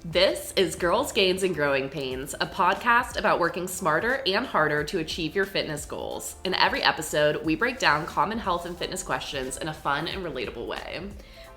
This is Girls, Gains, and Growing Pains, a podcast about working smarter and harder to achieve your fitness goals. In every episode, we break down common health and fitness questions in a fun and relatable way.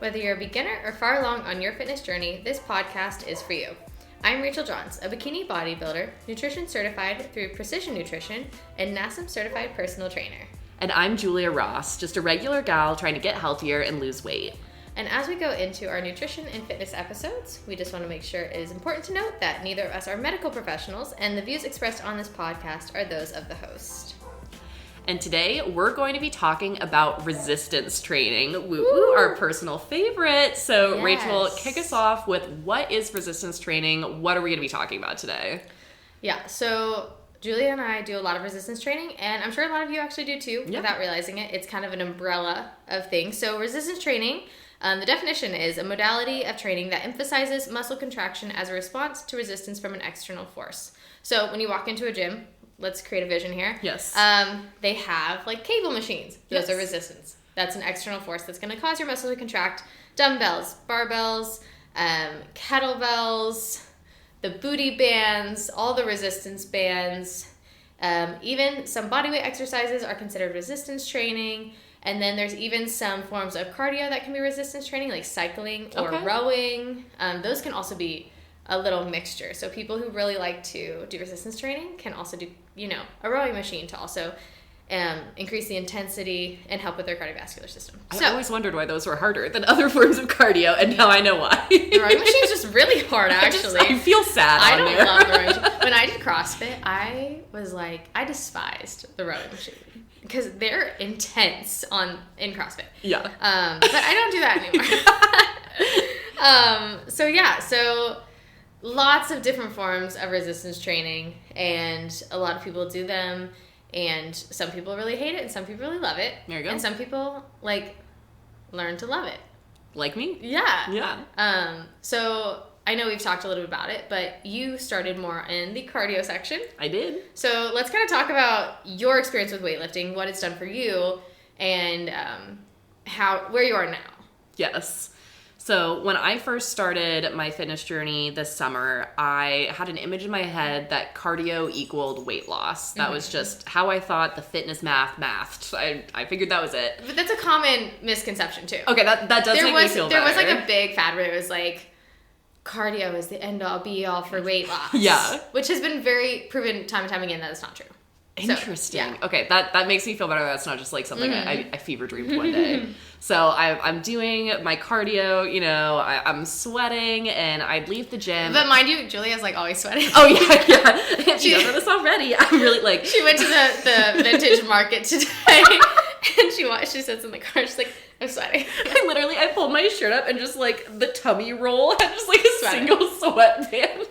Whether you're a beginner or far along on your fitness journey, this podcast is for you. I'm Rachel Johns, a bikini bodybuilder, nutrition certified through Precision Nutrition, and NASM certified personal trainer. And I'm Julia Ross, just a regular gal trying to get healthier and lose weight. And as we go into our nutrition and fitness episodes, we just want to make sure it is important to note that neither of us are medical professionals, and the views expressed on this podcast are those of the host. And today, we're going to be talking about resistance training, woo-woo, our personal favorite. So, yes. Rachel, kick us off with what is resistance training? What are we going to be talking about today? Yeah, so Julia and I do a lot of resistance training, and I'm sure a lot of you actually do too, without realizing it. It's kind of an umbrella of things. So, resistance training, the definition is a modality of training that emphasizes muscle contraction as a response to resistance from an external force. So when you walk into a gym, let's create a vision here. Yes. They have like cable machines. Those are resistance. That's an external force that's going to cause your muscle to contract. Dumbbells, barbells, kettlebells, the booty bands, all the resistance bands. Even some bodyweight exercises are considered resistance training. And then there's even some forms of cardio that can be resistance training, like cycling or rowing. Those can also be a little mixture. So people who really like to do resistance training can also do, a rowing machine to also increase the intensity and help with their cardiovascular system. I always wondered why those were harder than other forms of cardio, and now I know why. The rowing machine is just really hard, actually. I feel sad I don't love the rowing machine. When I did CrossFit, I was like, I despised the rowing machine. Because they're intense in CrossFit. Yeah. But I don't do that anymore. So lots of different forms of resistance training, and a lot of people do them, and some people really hate it, and some people really love it. There you go. And some people, learn to love it. Like me? Yeah. Yeah. So I know we've talked a little bit about it, but you started more in the cardio section. I did. So let's kind of talk about your experience with weightlifting, what it's done for you, and where you are now. Yes. So when I first started my fitness journey this summer, I had an image in my head that cardio equaled weight loss. That was just how I thought the fitness mathed. I figured that was it. But that's a common misconception too. Okay, that does make me feel better. There was a big fad where it was cardio is the end-all, be-all for weight loss. Yeah. Which has been very proven time and time again that it's not true. Interesting. So, yeah. Okay, that makes me feel better. That's not just something I fever dreamed one day. So I'm doing my cardio, I'm sweating, and I'd leave the gym. But mind you, Julia's always sweating. Oh, yeah. She does this already. I'm really She went to the vintage market today, and she sits in the car, she's like, I'm sweating. I pulled my shirt up and just the tummy roll had just a single sweatband.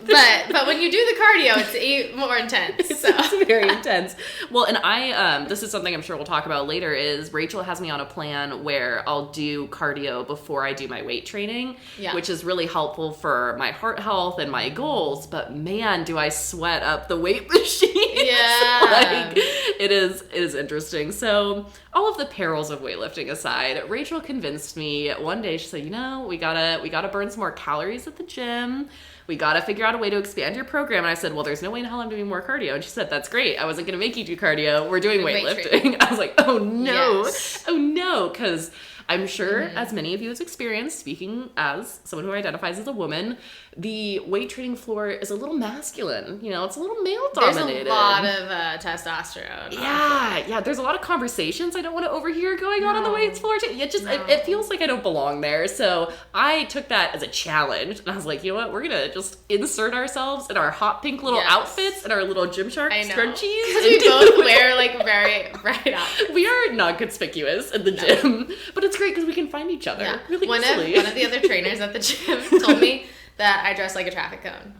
But when you do the cardio, it's more intense. It's very intense. Well, and this is something I'm sure we'll talk about later, is Rachel has me on a plan where I'll do cardio before I do my weight training, which is really helpful for my heart health and my goals. But man, do I sweat up the weight machine. Yeah. It is interesting. So all of the perils of weightlifting aside, Rachel convinced me one day. She said, we gotta burn some more calories at the gym. We gotta figure out a way to expand your program. And I said, well, there's no way in hell I'm doing more cardio. And she said, that's great. I wasn't gonna make you do cardio. We're doing weightlifting. I was like, oh no. Yes. Oh no. Because I'm sure, as many of you have experienced, speaking as someone who identifies as a woman, the weight training floor is a little masculine. It's a little male dominated. There's a lot of testosterone. Yeah. There's a lot of conversations I don't want to overhear going on the weights floor. It feels like I don't belong there. So I took that as a challenge, and I was like, you know what? We're gonna just insert ourselves in our hot pink little outfits and our little Gymshark scrunchies. Because we both wear very bright outfits. We are not conspicuous in the gym, but it's great because we can find each other really easily. One of the other trainers at the gym told me that I dress like a traffic cone.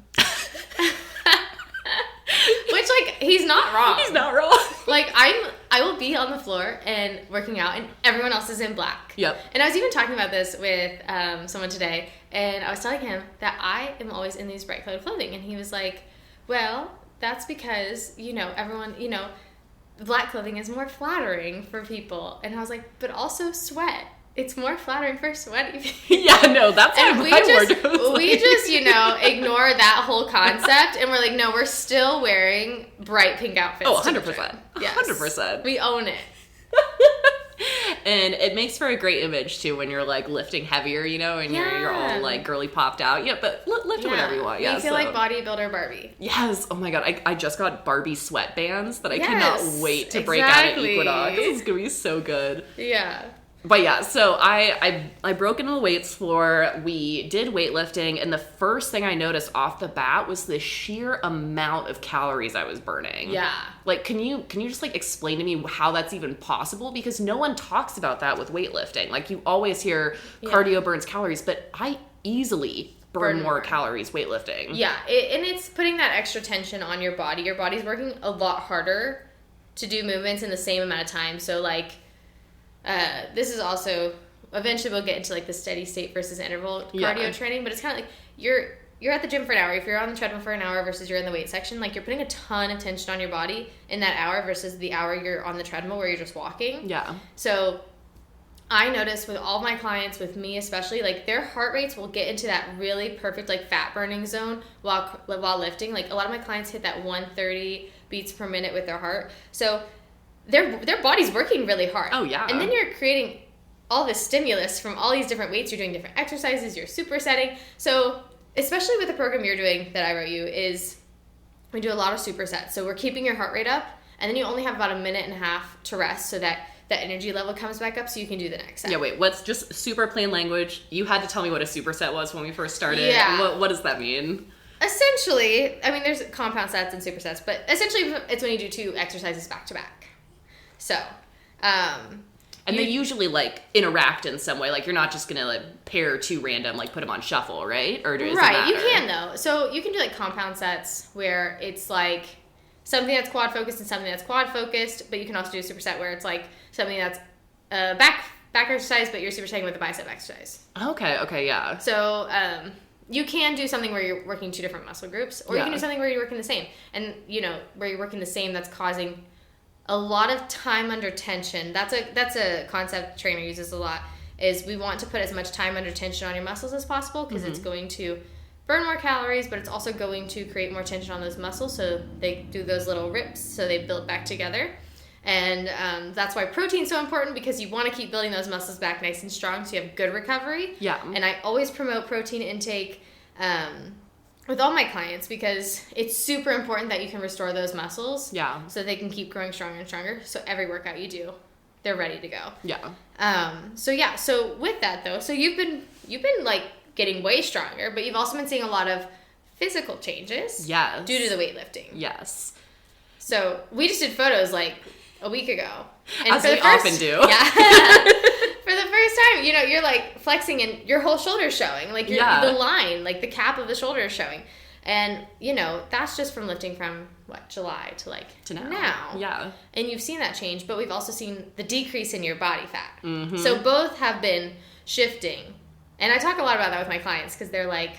Which, he's not wrong. He's not wrong. I will be on the floor and working out, and everyone else is in black. Yep. And I was even talking about this with someone today, and I was telling him that I am always in these bright colored clothing, and he was like, well, that's because, everyone, black clothing is more flattering for people. And I was like, but also sweat it's more flattering for sweaty people. Yeah, no, that's and how we my just, wardrobe is we like. just, ignore that whole concept, and we're like, no, we're still wearing bright pink outfits. Oh, to the 100%. gym. Yes. 100%. We own it. And it makes for a great image too when you're like lifting heavier, and you're all like girly popped out. Yeah, but lift whatever you want. Yeah, you feel like bodybuilder Barbie. Yes. Oh my god, I just got Barbie sweatbands that I Yes, cannot wait to break out at Equinox. It's gonna be so good. Yeah. But yeah, so I broke into the weights floor. We did weightlifting, and the first thing I noticed off the bat was the sheer amount of calories I was burning. Yeah. Like, can you just like explain to me how that's even possible? Because no one talks about that with weightlifting. Like, you always hear cardio burns calories, but I easily burn more calories weightlifting. Yeah, and it's putting that extra tension on your body. Your body's working a lot harder to do movements in the same amount of time. So like, this is also, eventually we'll get into like the steady state versus interval cardio training, but it's kind of like you're at the gym for an hour. If you're on the treadmill for an hour versus you're in the weight section, like you're putting a ton of tension on your body in that hour versus the hour you're on the treadmill where you're just walking. Yeah. So I notice with all my clients, with me especially, like their heart rates will get into that really perfect like fat burning zone while lifting. Like a lot of my clients hit that 130 beats per minute with their heart. So their body's working really hard. Oh yeah. And then you're creating all this stimulus from all these different weights. You're doing different exercises. You're supersetting. So especially with the program you're doing that I wrote you, is we do a lot of supersets. So we're keeping your heart rate up, and then you only have about 1.5 minutes to rest so that that energy level comes back up so you can do the next set. Yeah, wait, what's just super plain language? You had to tell me what a superset was when we first started. Yeah. What does that mean? Essentially, I mean, there's compound sets and supersets, but essentially it's when you do 2 exercises back to back. So, and they usually like interact in some way. Like you're not just gonna like pair 2 random, like put them on shuffle, right? Or does it matter? You can though. So you can do like compound sets where it's like something that's quad focused and something that's quad focused, but you can also do a superset where it's like something that's back exercise, but you're supersetting with a bicep exercise. Okay, yeah. So you can do something where you're working 2 different muscle groups, or you can do something where you're working the same, and where you're working the same that's causing a lot of time under tension. That's a concept trainer uses a lot, is we want to put as much time under tension on your muscles as possible, because it's going to burn more calories, but it's also going to create more tension on those muscles, so they do those little rips, so they build back together. And that's why protein's so important, because you want to keep building those muscles back nice and strong so you have good recovery. Yeah. And I always promote protein intake with all my clients, because it's super important that you can restore those muscles. Yeah. So they can keep growing stronger and stronger. So every workout you do, they're ready to go. Yeah. So with that though, so you've been like getting way stronger, but you've also been seeing a lot of physical changes. Yes. Due to the weightlifting. Yes. So we just did photos like a week ago. And as we often do. Yeah. For the first time, you're like flexing and your whole shoulder's showing. Like the line, like the cap of the shoulder is showing. And, that's just from lifting from July to now. Yeah. And you've seen that change, but we've also seen the decrease in your body fat. Mm-hmm. So both have been shifting. And I talk a lot about that with my clients, because they're like,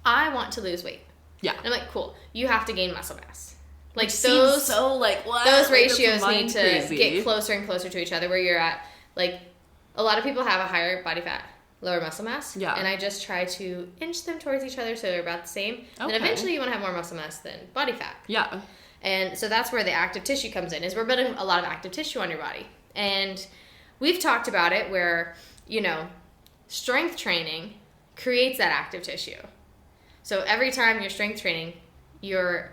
I want to lose weight. Yeah. And I'm like, cool. You have to gain muscle mass. Like those, so like what? Those ratios need to get closer and closer to each other, where you're at, like, a lot of people have a higher body fat, lower muscle mass. Yeah. And I just try to inch them towards each other so they're about the same. Okay. And then eventually you want to have more muscle mass than body fat. Yeah. And so that's where the active tissue comes in, is we're building a lot of active tissue on your body. And we've talked about it where, strength training creates that active tissue. So every time you're strength training, you're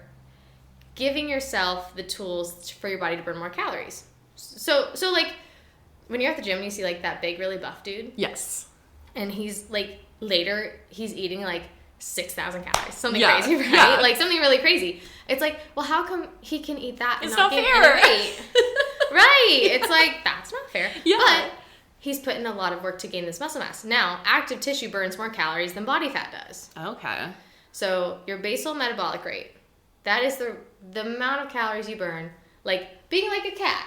giving yourself the tools for your body to burn more calories. So like when you're at the gym and you see like that big, really buff dude. Yes. And he's like, later he's eating like 6,000 calories, something crazy, right? Yeah. Like something really crazy. It's like, well, how come he can eat that and not gain any weight? Right. It's like, that's not fair. Yeah. But he's put in a lot of work to gain this muscle mass. Now, active tissue burns more calories than body fat does. Okay. So your basal metabolic rate, that is the amount of calories you burn, like being like a cat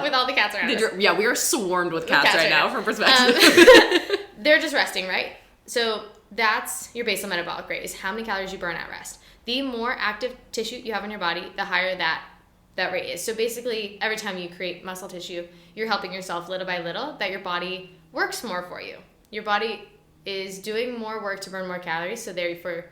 with all the cats around us. Yeah, we are swarmed with cats right now from perspective. They're just resting, right? So that's your basal metabolic rate, is how many calories you burn at rest. The more active tissue you have in your body, the higher that rate is. So basically, every time you create muscle tissue, you're helping yourself little by little, that your body works more for you. Your body is doing more work to burn more calories, so therefore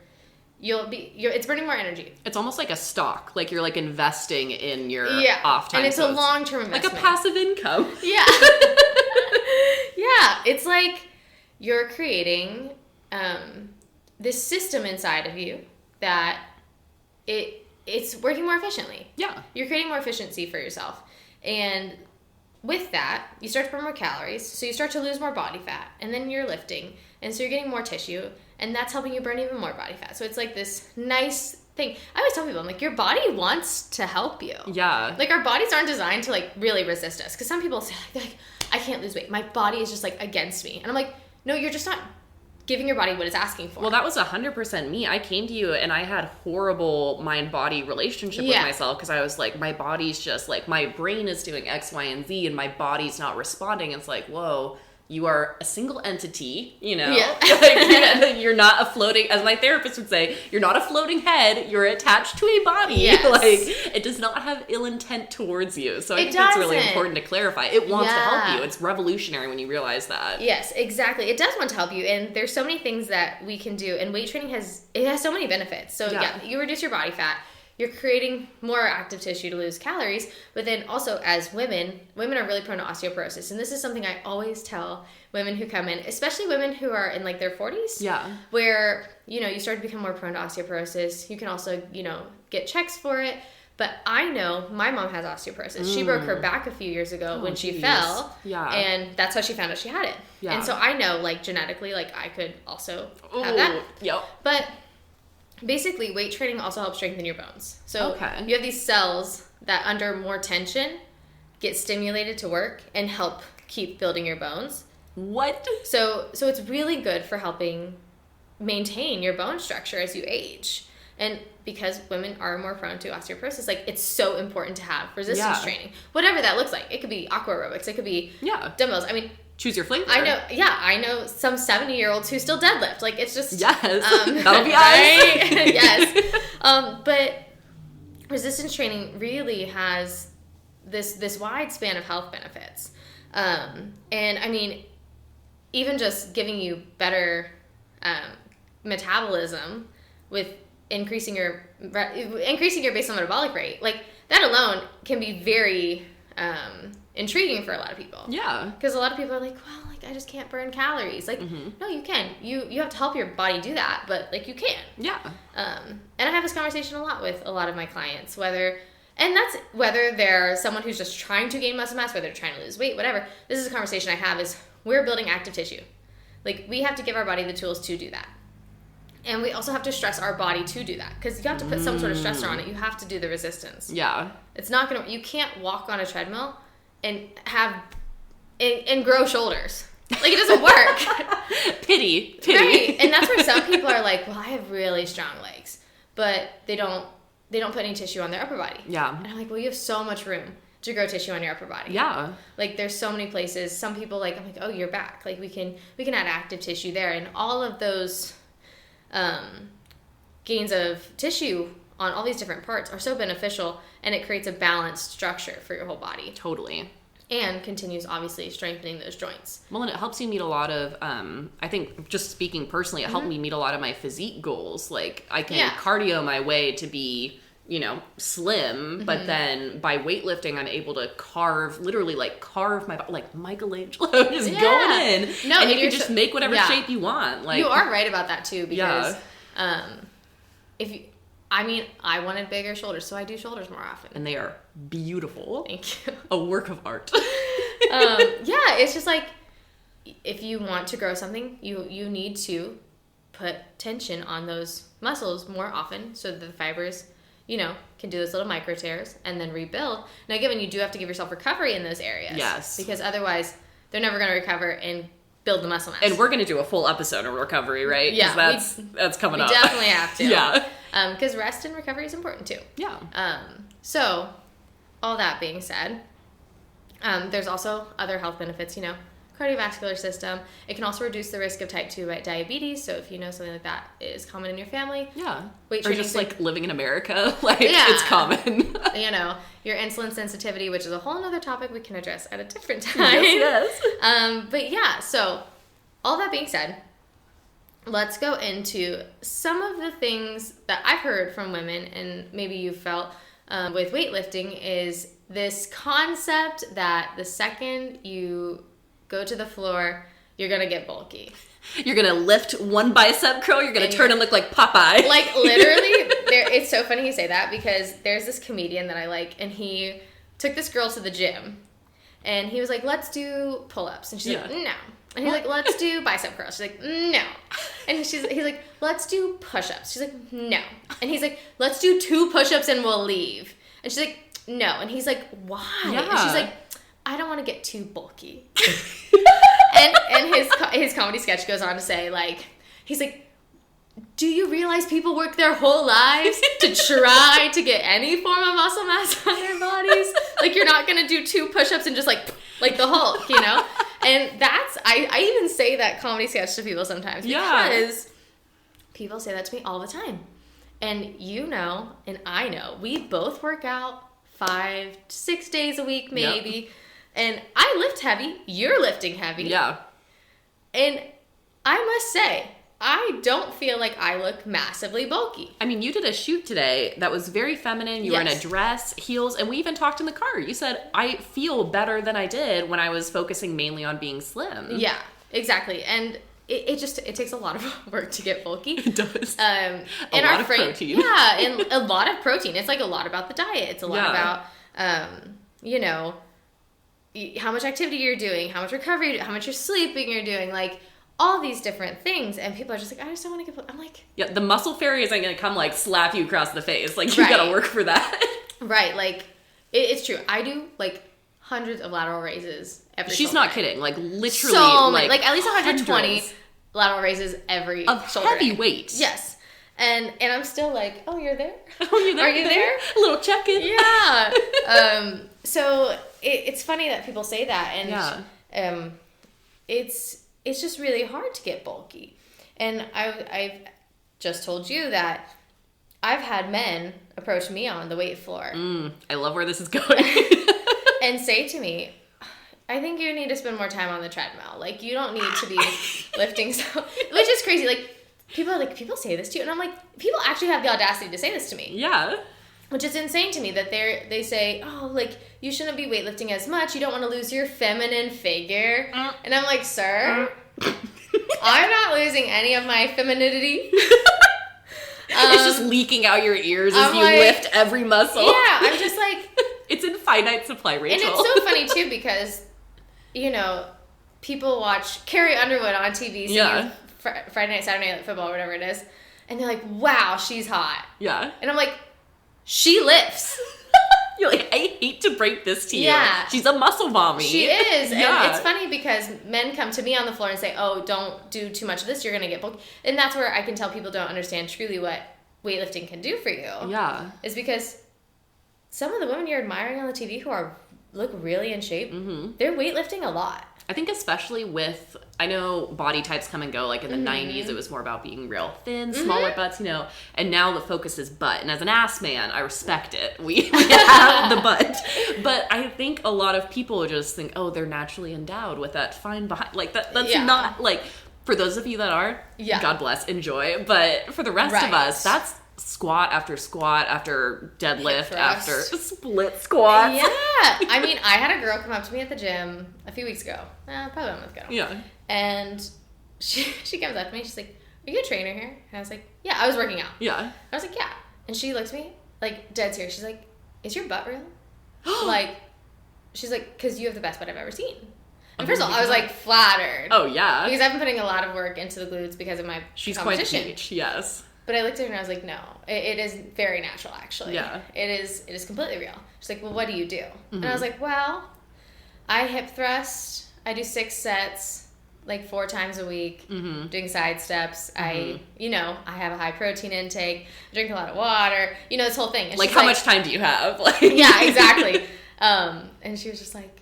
it's burning more energy. It's almost like a stock. Like you're like investing in your off time. And it's a long-term investment. Like a passive income. Yeah. Yeah. It's like you're creating this system inside of you that it's working more efficiently. Yeah. You're creating more efficiency for yourself. And with that, you start to burn more calories, so you start to lose more body fat, and then you're lifting, and so you're getting more tissue, and that's helping you burn even more body fat. So it's like this nice thing. I always tell people, I'm like, your body wants to help you. Yeah. Like, our bodies aren't designed to, like, really resist us. Because some people say, like, I can't lose weight. My body is just, like, against me. And I'm like, no, you're just not giving your body what it's asking for. Well, that was 100% me. I came to you and I had horrible mind-body relationship with myself because I was like, my body's just like, my brain is doing X, Y, and Z and my body's not responding. It's like, whoa, you are a single entity, you know? Yeah. Like, you're not a floating, as my therapist would say, you're not a floating head, you're attached to a body. Yes. Like, it does not have ill intent towards you. So I think that's really important to clarify. It wants to help you. It's revolutionary when you realize that. Yes, exactly. It does want to help you. And there's so many things that we can do. And weight training has so many benefits. So you reduce your body fat. You're creating more active tissue to lose calories, but then also as women are really prone to osteoporosis. And this is something I always tell women who come in, especially women who are in like their 40s. Yeah. Where, you start to become more prone to osteoporosis. You can also, get checks for it. But I know my mom has osteoporosis. She broke her back a few years ago when she fell. Yeah. And that's how she found out she had it. Yeah. And so I know, like, genetically, like, I could also have that. Yep. But basically, weight training also helps strengthen your bones. So you have these cells that under more tension get stimulated to work and help keep building your bones. What? So it's really good for helping maintain your bone structure as you age. And because women are more prone to osteoporosis, like, it's so important to have resistance training. Whatever that looks like. It could be aqua aerobics. It could be dumbbells. I mean, choose your flavor. I know some 70-year-olds who still deadlift. Like, it's just... Yes. That'll be us. Yes. But resistance training really has this wide span of health benefits. And, I mean, even just giving you better metabolism with increasing your basal metabolic rate, like, that alone can be very... intriguing for a lot of people. Yeah. Because a lot of people are like, well, like, I just can't burn calories. Like, no, you can. You have to help your body do that, but, like, you can. Yeah. And I have this conversation a lot with a lot of my clients, whether they're someone who's just trying to gain muscle mass, whether they're trying to lose weight, whatever. This is a conversation I have is we're building active tissue. Like, we have to give our body the tools to do that. And we also have to stress our body to do that because you have to put some sort of stressor on it. You have to do the resistance. Yeah. It's not going to... You can't walk on a treadmill and grow shoulders. Like, it doesn't work. Pity. Right. And that's where some people are like, well, I have really strong legs, but they don't put any tissue on their upper body. Yeah. And I'm like, well, you have so much room to grow tissue on your upper body. Yeah. Like, there's so many places. Some people, like, I'm like, oh, your back. Like, we can add active tissue there. And all of those gains of tissue on all these different parts are so beneficial, and it creates a balanced structure for your whole body. Totally. And continues, obviously, strengthening those joints. Well, and it helps you meet a lot of, I think, just speaking personally, it helped me meet a lot of my physique goals. Like, I can cardio my way to be, slim, but then by weightlifting, I'm able to literally carve my body, like Michelangelo, just going in. No, and you can just make whatever shape you want. Like, you are right about that, too, because I wanted bigger shoulders, so I do shoulders more often. And they are beautiful. Thank you. A work of art. It's just like, if you want to grow something, you need to put tension on those muscles more often so that the fibers, can do those little micro tears and then rebuild. Now, given you do have to give yourself recovery in those areas. Yes. Because otherwise, they're never going to recover and build the muscle mass. And we're going to do a full episode on recovery, right? Yeah. That's coming up. We definitely have to. Yeah. Because rest and recovery is important too. Yeah. So, all that being said, there's also other health benefits, cardiovascular system. It can also reduce the risk of type 2 diabetes. So if you know something like that is common in your family. Yeah. Weight or training just like living in America. Like it's common. You know, your insulin sensitivity, which is a whole other topic we can address at a different time. Yes. But yeah, so all that being said, let's go into some of the things that I've heard from women, and maybe you've felt with weightlifting, is this concept that the second you go to the floor, you're going to get bulky. You're going to lift one bicep curl, you're going to turn and look like Popeye. Like, literally, it's so funny you say that, because there's this comedian that I like, and he took this girl to the gym, and he was like, let's do pull-ups. And she's like, no. And he's like, let's do bicep curls. She's like, no. And he's like, let's do push-ups. She's like, no. And he's like, let's do 2 push-ups and we'll leave. And she's like, no. And he's like, why? Yeah. And she's like, I don't want to get too bulky. and his comedy sketch goes on to say, like, he's like, do you realize people work their whole lives to try to get any form of muscle mass on their bodies? Like, you're not going to do 2 push-ups and just like the Hulk, you know? And that's, I even say that comedy sketch to people sometimes, because people say that to me all the time. And you know, and I know, we both work out 5 to 6 days a week, maybe. Yep. And I lift heavy, you're lifting heavy. Yeah. And I must say, I don't feel like I look massively bulky. I mean, you did a shoot today that was very feminine. You were in a dress, heels, and we even talked in the car. You said, I feel better than I did when I was focusing mainly on being slim. Yeah, exactly. And it takes a lot of work to get bulky. It does. A lot of protein. Yeah, and a lot of protein. It's like a lot about the diet. It's a lot about, you know, how much activity you're doing, how much recovery, how much you're sleeping you're doing, like all these different things. And people are just like, I just don't want to get bulky. I'm like, yeah, the muscle fairy isn't going to come like slap you across the face. Like you got to work for that. Right. Like it's true. I do like hundreds of lateral raises every She's not kidding. Like literally so like at least 120 lateral raises every shoulder heavy day. Weight. Yes. And I'm still like, oh, you're there? Oh, you're there? Are you there? A little check-in. Yeah. So it's funny that people say that, and it's just really hard to get bulky. And I've just told you that I've had men approach me on the weight floor. I love where this is going. And say to me, I think you need to spend more time on the treadmill. Like, you don't need to be lifting so, which is crazy. Like, people say this to you, and I'm like, people actually have the audacity to say this to me. Yeah. Which is insane to me, that they say, oh, like, you shouldn't be weightlifting as much. You don't want to lose your feminine figure. And I'm like, sir, I'm not losing any of my femininity. It's just leaking out your ears as you lift every muscle. Yeah, I'm just like... It's in finite supply, Rachel. And it's so funny, too, because, you know, people watch Carrie Underwood on TV, Friday night, Saturday night football, whatever it is, and they're like, wow, she's hot. Yeah. And I'm like, she lifts. You're like, I hate to break this to you. Yeah. She's a muscle mommy. She is. And it's funny because men come to me on the floor and say, oh, don't do too much of this, you're going to get bulky. And that's where I can tell people don't understand truly what weightlifting can do for you. Yeah. Is because some of the women you're admiring on the TV who look really in shape, they're weightlifting a lot. I think especially with, I know body types come and go, like in the 90s it was more about being real thin, smaller butts, you know, and now the focus is butt. And as an ass man, I respect it. We have the butt. But I think a lot of people just think, oh, they're naturally endowed with that fine body. Like that's not, like, for those of you that are, God bless, enjoy. But for the rest of us, that's squat after deadlift after split squats. Yeah. I mean, I had a girl come up to me at the gym a few weeks ago. Probably a month ago. Yeah. And she comes up to me. She's like, are you a trainer here? And I was like, yeah, I was working out. Yeah. I was like, yeah. And she looks at me, like, dead serious. She's like, is your butt real? Like, she's like, because you have the best butt I've ever seen. And first of all, I was like flattered. Oh, yeah. Because I've been putting a lot of work into the glutes because of my She's competition. Quite huge, yes. But I looked at her and I was like, no, it is very natural, actually. Yeah. It is completely real. She's like, well, what do you do? And I was like, well, I hip thrust. I do 6 sets, like 4 times a week, doing side steps. I have a high protein intake. I drink a lot of water. You know, this whole thing. And like, how much time do you have? Like, yeah, exactly. And she was just like,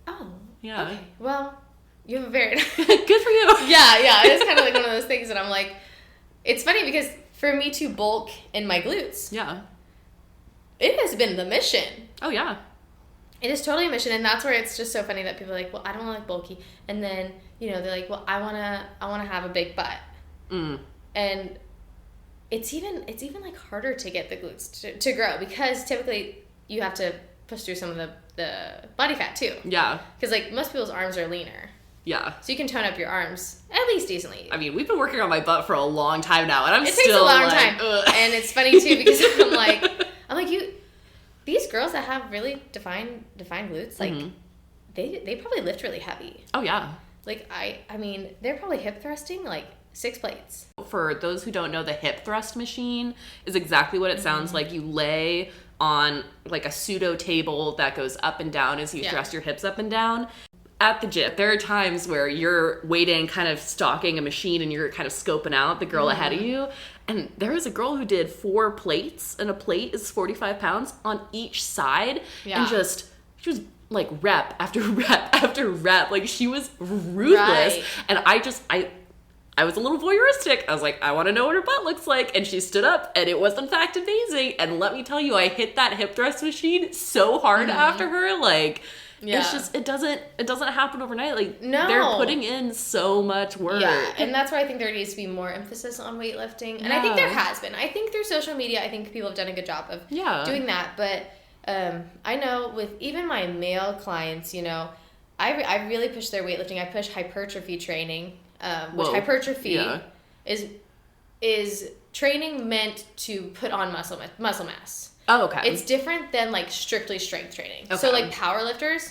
oh, yeah. okay, well, You have a very... Good for you. Yeah. It's kind of like one of those things, and I'm like, it's funny because for me to bulk in my glutes, yeah, it has been the mission. Oh yeah. It is totally a mission, and that's where it's just so funny that people are like, well, I don't want to like bulky, and then they're like, well, I wanna have a big butt, and it's even like harder to get the glutes to grow because typically you have to push through some of the body fat too. Yeah. Because like most people's arms are leaner. Yeah. So you can tone up your arms at least decently. I mean, we've been working on my butt for a long time now, and it takes a long time. And it's funny too because I'm like these girls that have really defined glutes, like they probably lift really heavy. Oh yeah. Like I mean, they're probably hip thrusting like 6 plates. For those who don't know, the hip thrust machine is exactly what it sounds like. You lay on like a pseudo table that goes up and down as you thrust your hips up and down. At the gym, there are times where you're waiting, kind of stalking a machine, and you're kind of scoping out the girl ahead of you. And there was a girl who did 4 plates, and a plate is 45 pounds on each side. And she was like rep after rep after rep. Like she was ruthless. Right. And I was a little voyeuristic. I was like, I want to know what her butt looks like. And she stood up, and it was in fact amazing. And let me tell you, I hit that hip thrust machine so hard after her. Like, it's just, it doesn't happen overnight. Like, no. They're putting in so much work. Yeah, and that's why I think there needs to be more emphasis on weightlifting. And I think there has been. I think through social media, I think people have done a good job of doing that. But I know with even my male clients, I really push their weightlifting. I push hypertrophy training. Which hypertrophy is training meant to put on muscle mass. Oh, okay. It's different than like strictly strength training. Okay. So like powerlifters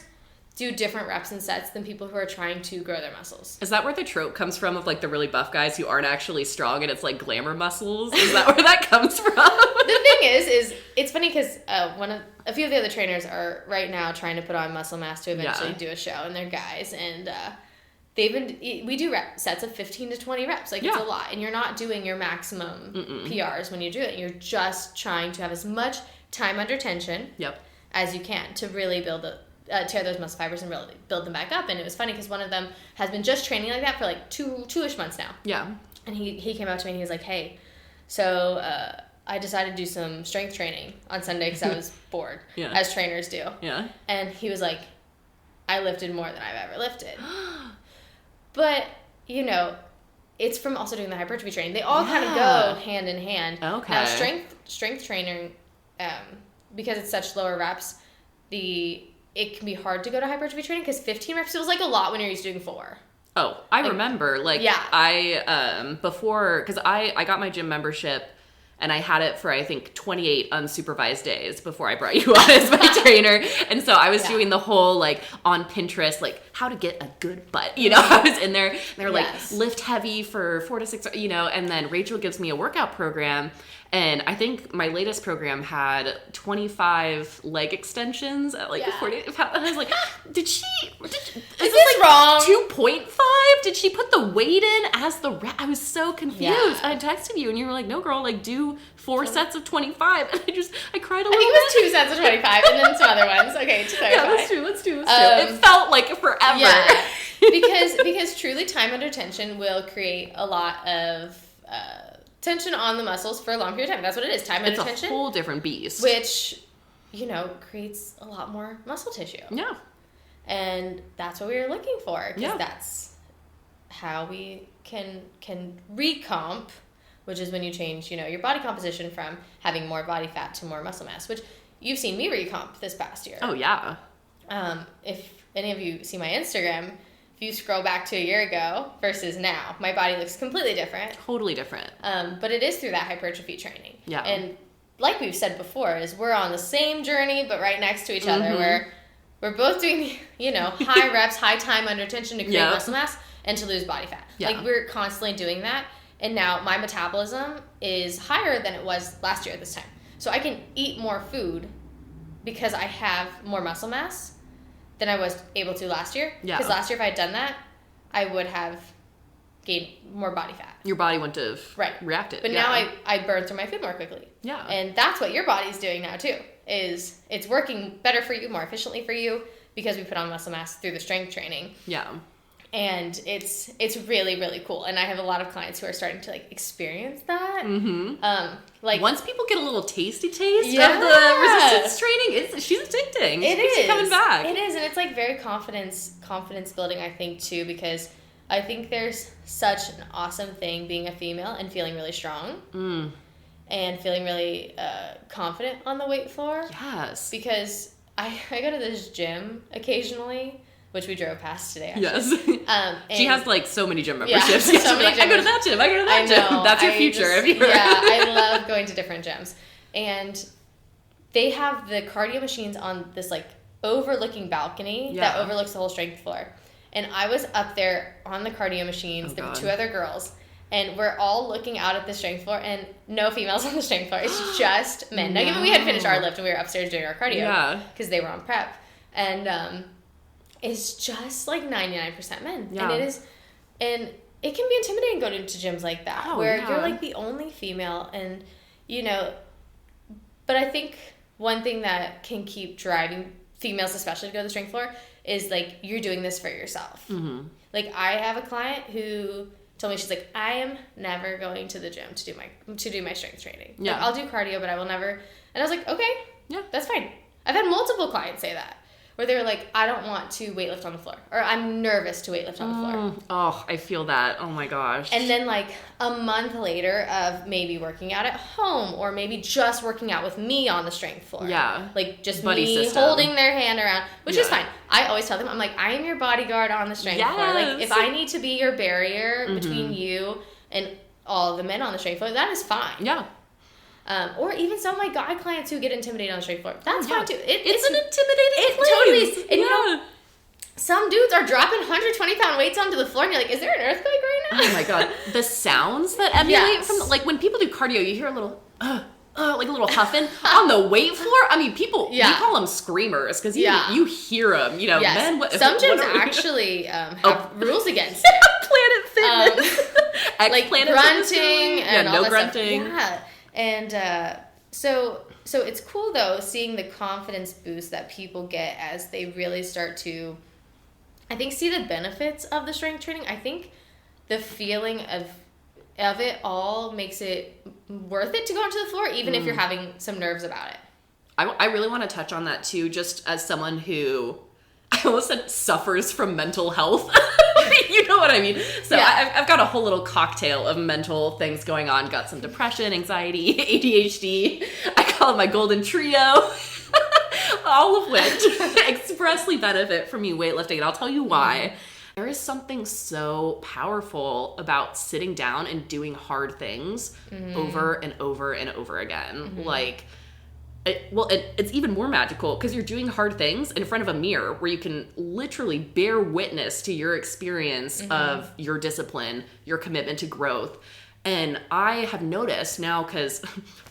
do different reps and sets than people who are trying to grow their muscles. Is that where the trope comes from of like the really buff guys who aren't actually strong and it's like glamour muscles? Is that where that comes from? The thing is it's funny because a few of the other trainers are right now trying to put on muscle mass to eventually do a show, and they're guys, and we do sets of 15 to 20 reps. Like, it's a lot. And you're not doing your maximum PRs when you do it. You're just trying to have as much time under tension as you can to really tear those muscle fibers and really build them back up. And it was funny because one of them has been just training like that for like two-ish months now. Yeah. And he came out to me and he was like, hey, so I decided to do some strength training on Sunday because I was bored, as trainers do. Yeah. And he was like, I lifted more than I've ever lifted. But, it's from also doing the hypertrophy training. They all kind of go hand in hand. Okay. Now, strength training, because it's such lower reps, it can be hard to go to hypertrophy training because 15 reps feels like a lot when you're used to doing 4. Oh, I remember. I, before, because I got my gym membership, and I had it for, I think, 28 unsupervised days before I brought you on as my trainer. And so I was doing the whole, on Pinterest, how to get a good butt. I was in there, and they were lift heavy for 4 to 6, and then Rachel gives me a workout program. And I think my latest program had 25 leg extensions at 40 pounds. And I was like, is this wrong? 2.5? Did she put the weight in as the rep? I was so confused. Yeah. I texted you and you were like, no girl, do 4 sets of 25. And I cried a little bit. I think it was 2 sets of 25 and then some other ones. Okay, to clarify. Yeah, let's do. It felt like forever. Yeah. because truly time under tension will create a lot of tension on the muscles for a long period of time. That's what it is. Time under tension. It's a whole different beast. Which, creates a lot more muscle tissue. Yeah. And that's what we were looking for. Because that's how we can recomp, which is when you change, your body composition from having more body fat to more muscle mass, which you've seen me recomp this past year. Oh, yeah. If any of you see my Instagram, if you scroll back to a year ago versus now, my body looks completely different. Totally different. But it is through that hypertrophy training. Yeah. And like we've said before, is we're on the same journey, but right next to each other, where we're both doing, high reps, high time under tension to create muscle mass and to lose body fat. Yeah. We're constantly doing that. And now my metabolism is higher than it was last year at this time. So I can eat more food because I have more muscle mass than I was able to last year. Yeah. Because last year, if I had done that, I would have gained more body fat. Your body wouldn't have reacted. But now I burn through my food more quickly. Yeah. And that's what your body's doing now, too, is it's working better for you, more efficiently for you, because we put on muscle mass through the strength training. Yeah. And it's really, really cool. And I have a lot of clients who are starting to like experience that. Like once people get a little tasty taste of the resistance training, she's addicting. She's coming back. It is, and it's like very confidence building, I think, too, because I think there's such an awesome thing being a female and feeling really strong. And feeling really confident on the weight floor. Yes. Because I go to this gym occasionally, which we drove past today, actually. Yes. She has, like, so many gym memberships. Yeah, so many like, I go to that gym. I go to that gym. That's your future. I love going to different gyms. And they have the cardio machines on this, like, overlooking balcony that overlooks the whole strength floor. And I was up there on the cardio machines. There were 2 other girls. And we're all looking out at the strength floor, and no females on the strength floor. It's just men. Now, given we had finished our lift and we were upstairs doing our cardio, because they were on prep. And it's just like 99% men. Yeah. And it can be intimidating going into gyms like that, where you're like the only female, and, you know, but I think one thing that can keep driving females, especially to go to the strength floor, is like, you're doing this for yourself. Like, I have a client who told me, she's like, I am never going to the gym to do my strength training. Yeah. Like, I'll do cardio, but I will never. And I was like, okay, that's fine. I've had multiple clients say that, where they were like, I don't want to weightlift on the floor, or I'm nervous to weightlift on the floor. Oh, I feel that. Oh my gosh. And then like a month later of maybe working out at home, or maybe just working out with me on the strength floor. Yeah. Like just buddy me system. holding their hand around, which is fine. I always tell them, I'm like, I am your bodyguard on the strength floor. Like, if I need to be your barrier between you and all the men on the strength floor, that is fine. Yeah. Or even some of my guy clients who get intimidated on the strength floor. That's fine too. It's an intimidating place. Totally is. And you know, some dudes are dropping 120-pound weights onto the floor, and you're like, is there an earthquake right now? Oh my god. The sounds that emulate from, like, when people do cardio, you hear a little, like a little huffing. On the weight floor, I mean, people, we call them screamers, because you hear them, you know. Men, some gyms actually have rules against it. Planet Fitness. Like Planet grunting and all no that grunting. Stuff. Yeah. And so it's cool, though, seeing the confidence boost that people get as they really start to, I think, see the benefits of the strength training. I think the feeling of it all makes it worth it to go onto the floor, even if you're having some nerves about it. I really want to touch on that, too, just as someone who, I almost said, suffers from mental health. You know what I mean? So I've got a whole little cocktail of mental things going on. Got some depression, anxiety, ADHD. I call it my golden trio. All of which expressly benefit from me weightlifting. And I'll tell you why. There is something so powerful about sitting down and doing hard things over and over and over again. Like, it's even more magical because you're doing hard things in front of a mirror where you can literally bear witness to your experience of your discipline, your commitment to growth. And I have noticed now, because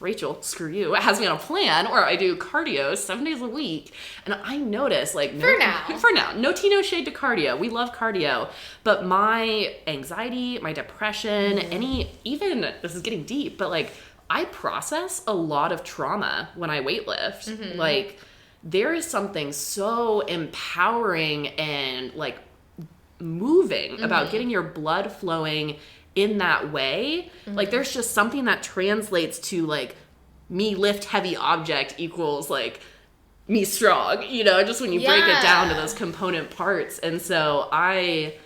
Rachel, screw you, has me on a plan where I do cardio 7 days a week. And I notice, like, for now, no tea, no shade to cardio. We love cardio. But my anxiety, my depression, even, this is getting deep, but like, I process a lot of trauma when I weightlift. Like, there is something so empowering and, like, moving about getting your blood flowing in that way. Like, there's just something that translates to, like, me lift heavy object equals, like, me strong, you know, just when you break it down to those component parts. And so I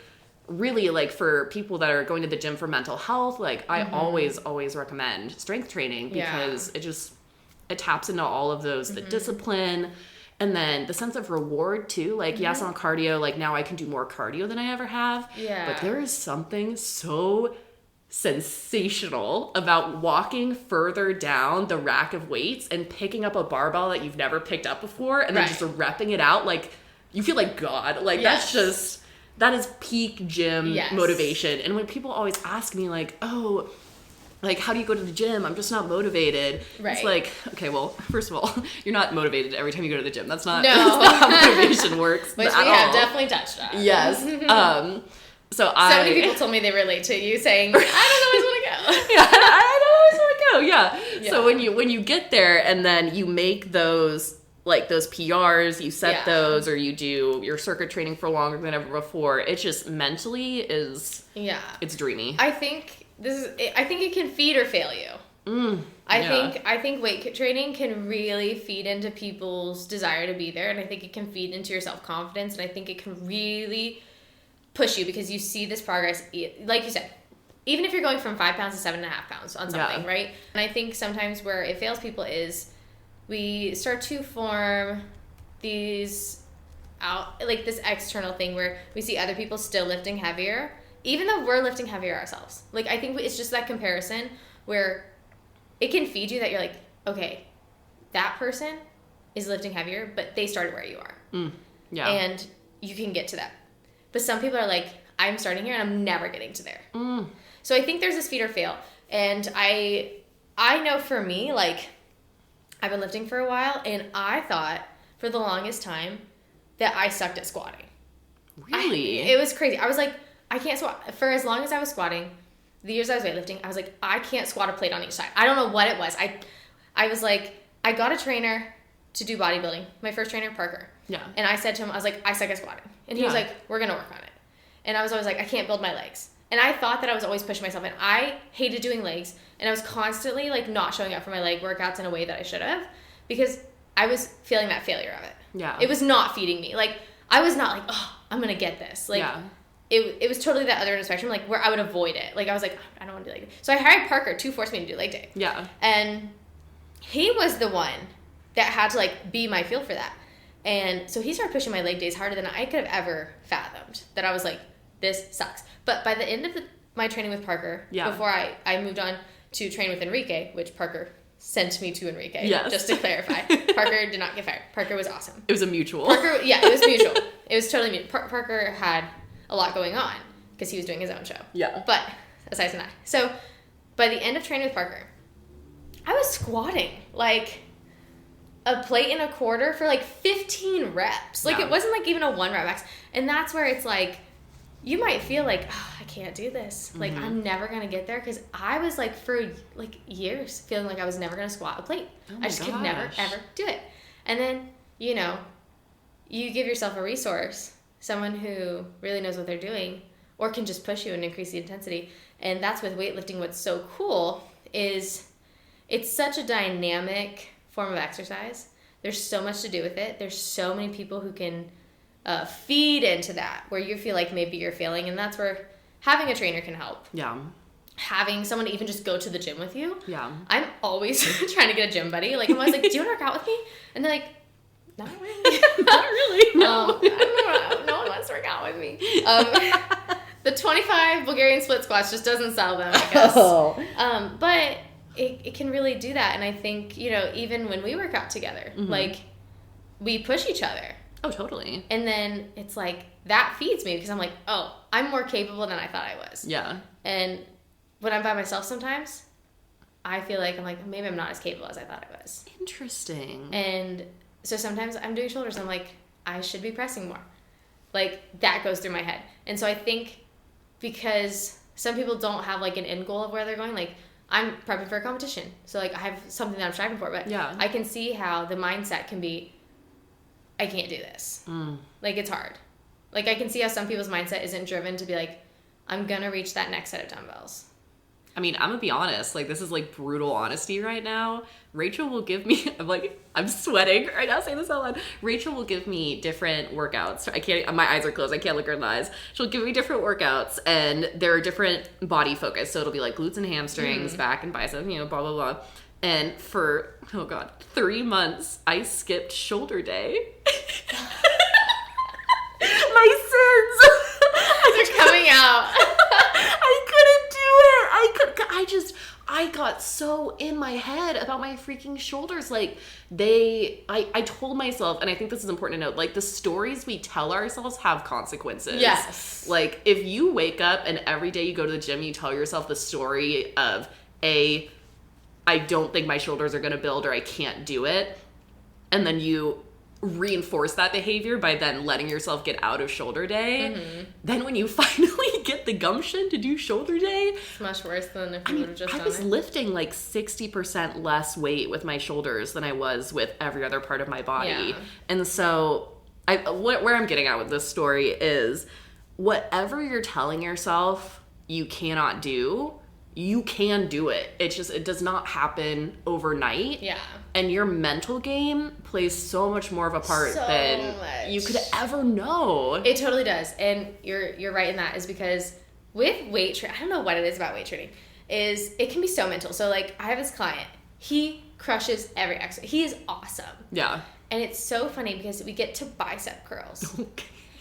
really, like, for people that are going to the gym for mental health, like, I always recommend strength training because it taps into all of those, the discipline, and then the sense of reward too. Like, yes, on cardio, like, now I can do more cardio than I ever have. Yeah. But there is something so sensational about walking further down the rack of weights and picking up a barbell that you've never picked up before and then just repping it out. Like, you feel like God. Like, that is peak gym motivation. And when people always ask me, like, oh, like, how do you go to the gym? I'm just not motivated. Right. It's like, okay, well, first of all, you're not motivated every time you go to the gym. That's not how motivation works. Which we have definitely touched on. Yes. So many people told me they relate to you saying, I don't always want to go. I don't always want to go. Yeah. So when you get there and then you make those like those PRs, you set Yeah. those, or you do your circuit training for longer than ever before. It just mentally is, it's dreamy. I think it can feed or fail you. I think weight training can really feed into people's desire to be there, and I think it can feed into your self-confidence, and I think it can really push you because you see this progress, like you said, even if you're going from 5 pounds to 7.5 pounds on something, right? And I think sometimes where it fails people is we start to form these this external thing where we see other people still lifting heavier, even though we're lifting heavier ourselves. Like, I think it's just that comparison where it can feed you that you're like, okay, that person is lifting heavier, but they started where you are. And you can get to that. But some people are like, I'm starting here and I'm never getting to there. So I think there's this feed or fail. And I know for me, like, I've been lifting for a while, and I thought for the longest time that I sucked at squatting. Really? It was crazy. I was like, I can't squat. For as long as I was squatting, the years I was weightlifting, I was like, I can't squat a plate on each side. I don't know what it was. I was like, I got a trainer to do bodybuilding. My first trainer, Parker. Yeah. And I said to him, I was like, I suck at squatting. And he was like, we're going to work on it. And I was always like, I can't build my legs. And I thought that I was always pushing myself, and I hated doing legs, and I was constantly like not showing up for my leg workouts in a way that I should have because I was feeling that failure of it. Yeah. It was not feeding me. Like, I was not like, oh, I'm going to get this. Like, it was totally that other end of the spectrum, like, where I would avoid it. Like, I was like, oh, I don't want to do leg day. So I hired Parker to force me to do leg day. Yeah. And he was the one that had to, like, be my field for that. And so he started pushing my leg days harder than I could have ever fathomed. That I was like, this sucks. But by the end of my training with Parker, before I moved on to train with Enrique, which Parker sent me to Enrique, just to clarify. Parker did not get fired. Parker was awesome. It was a mutual. It was mutual. It was totally mutual. Parker had a lot going on because he was doing his own show. Yeah. But aside from that. So by the end of training with Parker, I was squatting like a plate and a quarter for like 15 reps. Like, it wasn't like even a 1 rep max. And that's where it's like, you might feel like, oh, I can't do this. Like, I'm never going to get there. Because I was like, for like years, feeling like I was never going to squat a plate. I just could never, ever do it. And then, you know, you give yourself a resource, someone who really knows what they're doing, or can just push you and increase the intensity. And that's with weightlifting. What's so cool is it's such a dynamic form of exercise. There's so much to do with it. There's so many people who can feed into that, where you feel like maybe you're failing, and that's where having a trainer can help. Yeah. Having someone to even just go to the gym with you. Yeah. I'm always trying to get a gym buddy. Like, I'm always like, do you want to work out with me? And they're like, not really. Not really. No. I don't know. No one wants to work out with me. The 25 Bulgarian split squats just doesn't sell them, I guess. But it can really do that. And I think, you know, even when we work out together, like, we push each other. Oh, totally. And then it's like, that feeds me because I'm like, oh, I'm more capable than I thought I was. Yeah. And when I'm by myself sometimes, I feel like I'm like, maybe I'm not as capable as I thought I was. Interesting. And so sometimes I'm doing shoulders and I'm like, I should be pressing more. Like, that goes through my head. And so I think because some people don't have like an end goal of where they're going, like, I'm prepping for a competition. So like, I have something that I'm striving for, but I can see how the mindset can be, I can't do this. Like, it's hard. Like, I can see how some people's mindset isn't driven to be like, I'm gonna reach that next set of dumbbells. I mean, I'm gonna be honest, like, this is like brutal honesty right now. Rachel will give me, I'm sweating right now saying this out loud. Rachel will give me different workouts. My eyes are closed, I can't look her in the eyes. She'll give me different workouts, and they're different body focus. So it'll be like glutes and hamstrings, back and biceps, you know, blah, blah, blah. And for, 3 months, I skipped shoulder day. My sins. They're coming out. I got so in my head about my freaking shoulders. Like, I told myself, and I think this is important to note, like, the stories we tell ourselves have consequences. Yes. Like, if you wake up and every day you go to the gym, you tell yourself the story of, I don't think my shoulders are going to build, or I can't do it. And then you reinforce that behavior by then letting yourself get out of shoulder day, Mm-hmm. then when you finally get the gumption to do shoulder day, It's much worse than if you would have just I done was it. lifting like 60% less weight with my shoulders than I was with every other part of my body. Yeah. And so where I'm getting at with this story is whatever you're telling yourself you cannot do, you can do it. It does not happen overnight. Yeah. And your mental game plays so much more of a part So than much. you could ever know. It totally does. And you're right in that, is because with weight training, I don't know what it is about weight training, is it can be so mental. So like I have this client, he crushes every exercise. He is awesome. Yeah. And it's so funny because we get to bicep curls.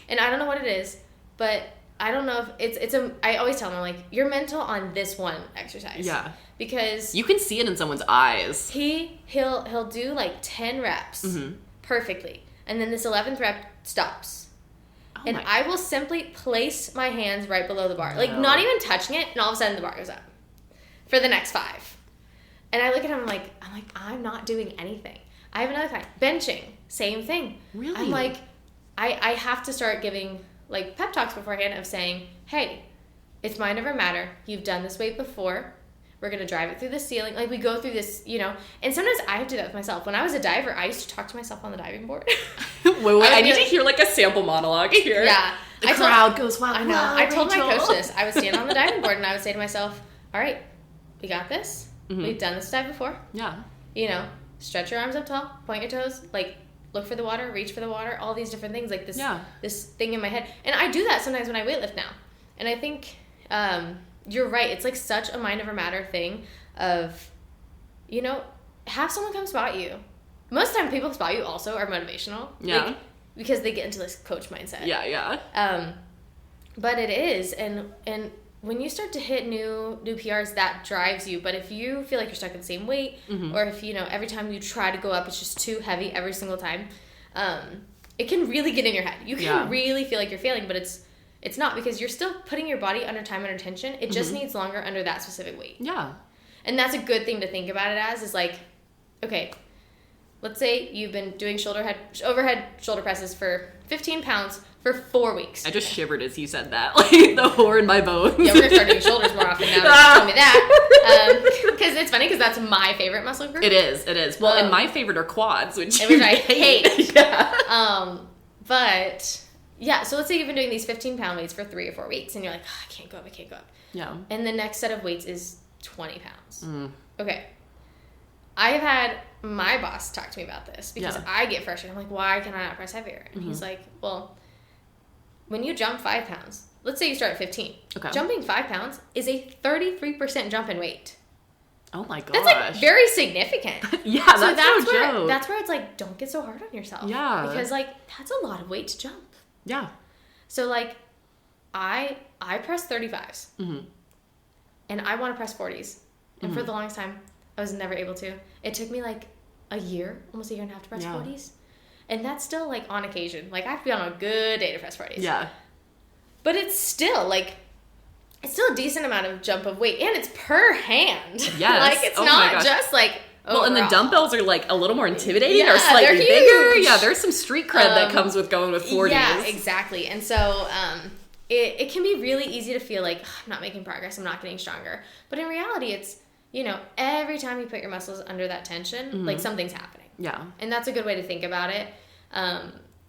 And I don't know what it is, but I don't know if I always tell him, I'm like, you're mental on this one exercise. Yeah. Because You can see it in someone's eyes. he'll do like 10 reps Mm-hmm. perfectly. And then this 11th rep stops. Oh And my- I will simply place my hands right below the bar. Like, No. not even touching it, and all of a sudden the bar goes up for the next 5. And I look at him, I'm like, I'm not doing anything. I have another client, benching, same thing. Really? I'm like, I have to start giving, like, pep talks beforehand of saying, hey, it's mind over matter. You've done this weight before. We're going to drive it through the ceiling. Like, we go through this, and sometimes I have to do that with myself. When I was a diver, I used to talk to myself on the diving board. wait, I need really- to hear like a sample monologue here. Yeah. The crowd goes wild. I know. Wow, I told my Rachel. coach this. I would stand on the diving board and I would say to myself, all right, we got this. Mhm. We've done this dive before. Yeah. Stretch your arms up tall, point your toes, like, look for the water, reach for the water, all these different things, like this thing in my head. And I do that sometimes when I weightlift now. And I think you're right. It's like such a mind over matter thing of, have someone come spot you. Most of the time people spot you also are motivational. Yeah. Like, because they get into this coach mindset. Yeah. But it is, and when you start to hit new PRs, that drives you. But if you feel like you're stuck at the same weight, Mm-hmm. or if every time you try to go up, it's just too heavy every single time, it can really get in your head. You can really feel like you're failing, but it's not, because you're still putting your body under time, under tension. It just needs longer under that specific weight. Yeah. And that's a good thing to think about it as, is like, okay, let's say you've been doing overhead shoulder presses for 15 pounds for 4 weeks. I just shivered as you said that, like the horror in my bones. Yeah, we're gonna start doing shoulders more often now that you told me that. Because it's funny, because that's my favorite muscle group. It is. Well, and my favorite are quads, which I hate. Yeah. But yeah, so let's say you've been doing these 15-pound weights for 3 or 4 weeks, and you're like, I can't go up. Yeah. And the next set of weights is 20 pounds. Mm. Okay. I've had my boss talk to me about this, because I get frustrated. I'm like, why can I not press heavier? And he's like, well, when you jump 5 pounds, let's say you start at 15. Okay. Jumping 5 pounds is a 33% jump in weight. Oh my gosh. That's like very significant. Yeah, So that's no where, joke. that's where it's like, don't get so hard on yourself. Yeah. Because like, that's a lot of weight to jump. Yeah. So like, I press 35s. Mm-hmm. And I want to press 40s. And for the longest time, I was never able to. It took me like almost a year and a half to press 40s. And that's still like on occasion. Like, I have to be on a good day to press 40s. Yeah. But it's still like, it's still a decent amount of jump of weight. And it's per hand. Yes. Like, it's Oh my not gosh. just like, Well, and the overall. dumbbells are like a little more intimidating Yeah, or slightly they're bigger. huge. Yeah, there's some street cred that comes with going with 40s. Yeah, exactly. And so it can be really easy to feel like, I'm not making progress, I'm not getting stronger. But in reality, it's, every time you put your muscles under that tension, like, something's happening. Yeah. And that's a good way to think about it.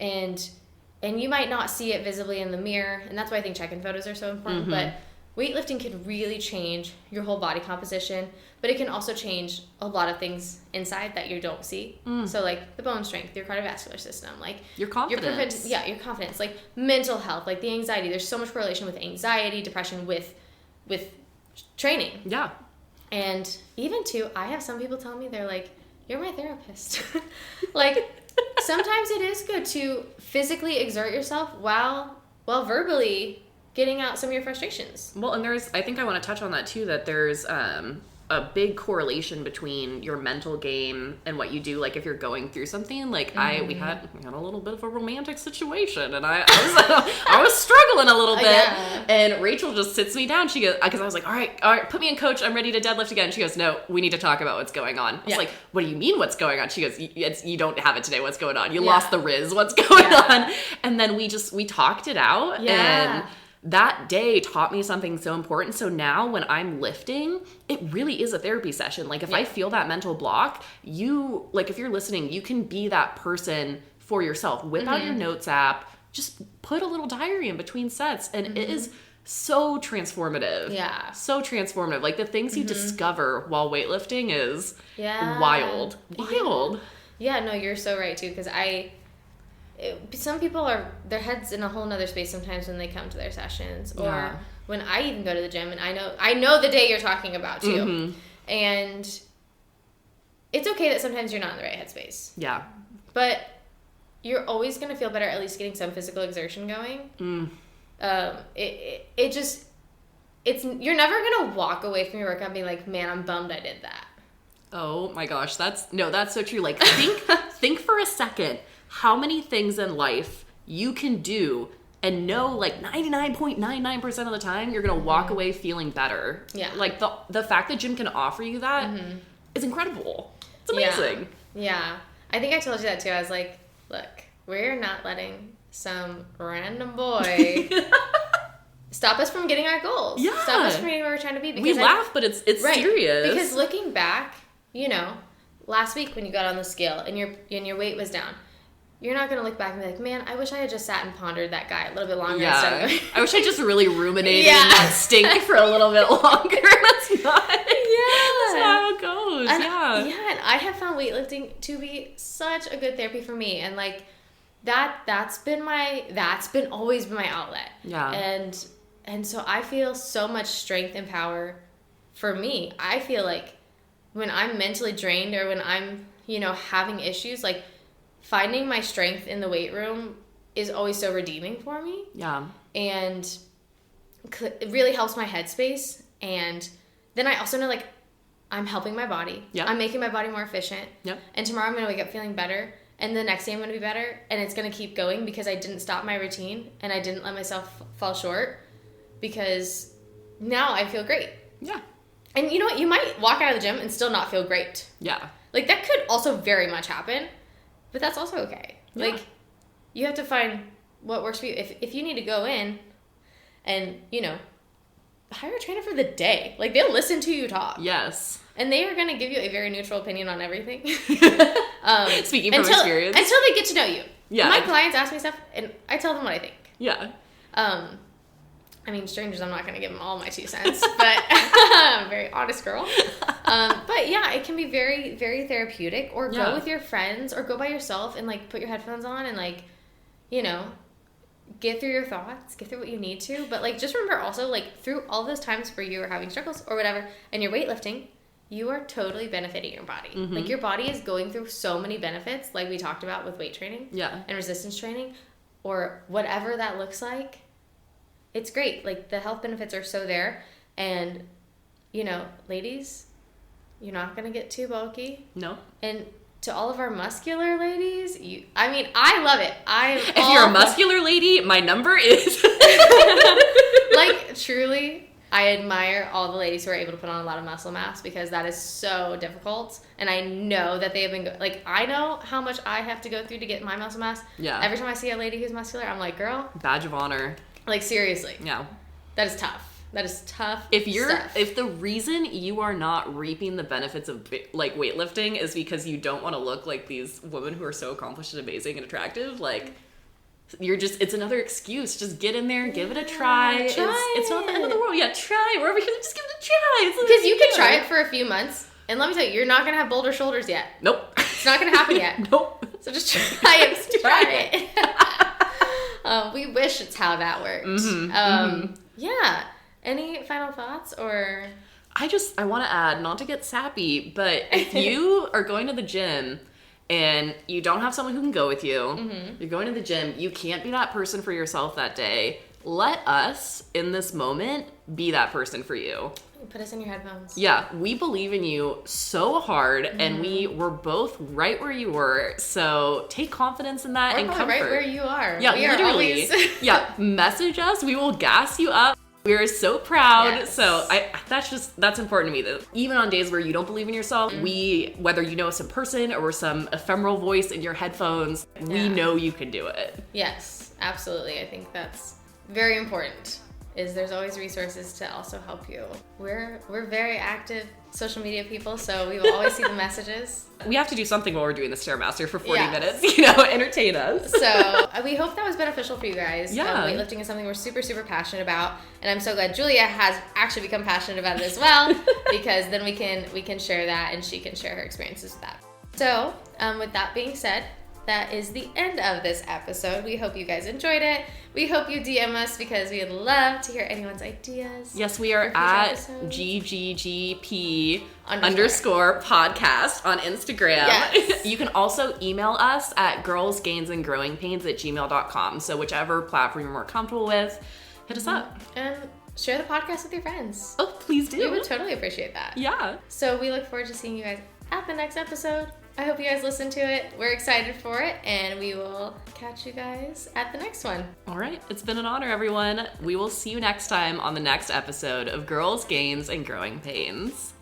And you might not see it visibly in the mirror, and that's why I think check-in photos are so important. But weightlifting can really change your whole body composition, but it can also change a lot of things inside that you don't see. So like the bone strength, your cardiovascular system, like Your confidence. your confidence, like mental health, like the anxiety. There's so much correlation with anxiety, depression, with training. Yeah. And even too, I have some people tell me, they're like, you're my therapist. Like, sometimes it is good to physically exert yourself while verbally getting out some of your frustrations. Well, and I think I want to touch on that too, that there's a big correlation between your mental game and what you do. Like if you're going through something, like we had a little bit of a romantic situation, and I was struggling a little bit, and Rachel just sits me down. She goes, because I was like, all right, put me in, coach. I'm ready to deadlift again. She goes, no, we need to talk about what's going on. I was like, what do you mean what's going on? She goes, you don't have it today. What's going on? You lost the Riz. What's going on? And then we talked it out, and that day taught me something so important. So now when I'm lifting, it really is a therapy session. Like if I feel that mental block, if you're listening, you can be that person for yourself. Whip out your notes app, just put a little diary in between sets, and it is so transformative. Yeah. So transformative. Like the things you discover while weightlifting is wild. Wild. Yeah, no, you're so right too, because some people their heads in a whole nother space sometimes when they come to their sessions, or when I even go to the gym, and I know the day you're talking about too, and it's okay that sometimes you're not in the right headspace. Yeah, but you're always gonna feel better at least getting some physical exertion going. You're never gonna walk away from your workout being like, man, I'm bummed I did that. Oh my gosh, that's so true. Like think for a second how many things in life you can do and know like 99.99% of the time you're going to walk away feeling better. Yeah. Like the fact that gym can offer you that is incredible. It's amazing. Yeah. I think I told you that too. I was like, look, we're not letting some random boy stop us from getting our goals. Yeah. Stop us from getting where we're trying to be. Because we laugh, but it's serious. Because looking back, last week when you got on the scale and your weight was down, you're not going to look back and be like, man, I wish I had just sat and pondered that guy a little bit longer. Yeah. I wish I just really ruminated in that stink for a little bit longer. That's not how it goes. And and I have found weightlifting to be such a good therapy for me. And like that's been always been my outlet. Yeah. And so I feel so much strength and power for me. I feel like when I'm mentally drained or when I'm, having issues, like finding my strength in the weight room is always so redeeming for me. Yeah. And it really helps my headspace. And then I also know, like, I'm helping my body. Yeah. I'm making my body more efficient. Yep. And tomorrow I'm going to wake up feeling better. And the next day I'm going to be better. And it's going to keep going because I didn't stop my routine and I didn't let myself fall short, because now I feel great. Yeah. And you know what? You might walk out of the gym and still not feel great. Yeah. Like, that could also very much happen. But that's also okay. Yeah. Like, you have to find what works for you. If you need to go in and, hire a trainer for the day. Like, they'll listen to you talk. Yes. And they are going to give you a very neutral opinion on everything. Speaking from experience. Until they get to know you. Yeah. My clients ask me stuff, and I tell them what I think. Yeah. Strangers, I'm not going to give them all my 2 cents, but I'm a very honest girl. But yeah, it can be very, very therapeutic, or go with your friends, or go by yourself and like put your headphones on and like, get through your thoughts, get through what you need to. But like, just remember also, like, through all those times where you are having struggles or whatever, and you're weightlifting, you are totally benefiting your body. Mm-hmm. Like, your body is going through so many benefits, like we talked about with weight training and resistance training, or whatever that looks like. It's great. Like, the health benefits are so there. And, ladies, you're not going to get too bulky. No. And to all of our muscular ladies, I love it. If you're a muscular lady, my number is... Like, truly, I admire all the ladies who are able to put on a lot of muscle mass, because that is so difficult. And I know that they have been... I know how much I have to go through to get my muscle mass. Yeah. Every time I see a lady who's muscular, I'm like, girl... Badge of honor. Like, seriously. Yeah. That is tough. That is tough stuff. If the reason you are not reaping the benefits of, like, weightlifting is because you don't want to look like these women who are so accomplished and amazing and attractive, like, it's another excuse. Just get in there, give it a try. It's not the end of the world. Yeah, try. We're over here, just give it a try. Because you can try it for a few months, and let me tell you, you're not going to have bolder shoulders yet. Nope. It's not going to happen yet. Nope. So just try it. Try it. We wish it's how that worked. Mm-hmm. Yeah. Any final thoughts, or? I want to add, not to get sappy, but if you are going to the gym and you don't have someone who can go with you, you're going to the gym, you can't be that person for yourself that day. Let us, in this moment, be that person for you. Put us in your headphones. Yeah, we believe in you so hard, and we were both right where you were. So take confidence in that and comfort. Right where you are. Yeah, we literally. Are always... Yeah, message us. We will gas you up. We're so proud. Yes. So that's important to me, that even on days where you don't believe in yourself, whether you know us in person or we're some ephemeral voice in your headphones, we know you can do it. Yes, absolutely. I think that's very important. There's always resources to also help you. We're very active social media people, so we will always see the messages. We have to do something while we're doing the Stairmaster for 40 minutes, entertain us. So we hope that was beneficial for you guys. Yeah. Weightlifting is something we're super, super passionate about, and I'm so glad Julia has actually become passionate about it as well, because then we can share that, and she can share her experiences with that. So with that being said, that is the end of this episode. We hope you guys enjoyed it. We hope you DM us, because we'd love to hear anyone's ideas. Yes, we are at GGGP _ podcast on Instagram. Yes. You can also email us at girlsgainsandgrowingpains@gmail.com. So whichever platform you're more comfortable with, hit us up. And share the podcast with your friends. Oh, please do. We would totally appreciate that. Yeah. So we look forward to seeing you guys at the next episode. I hope you guys listen to it. We're excited for it, and we will catch you guys at the next one. All right. It's been an honor, everyone. We will see you next time on the next episode of Girls, Gains, and Growing Pains.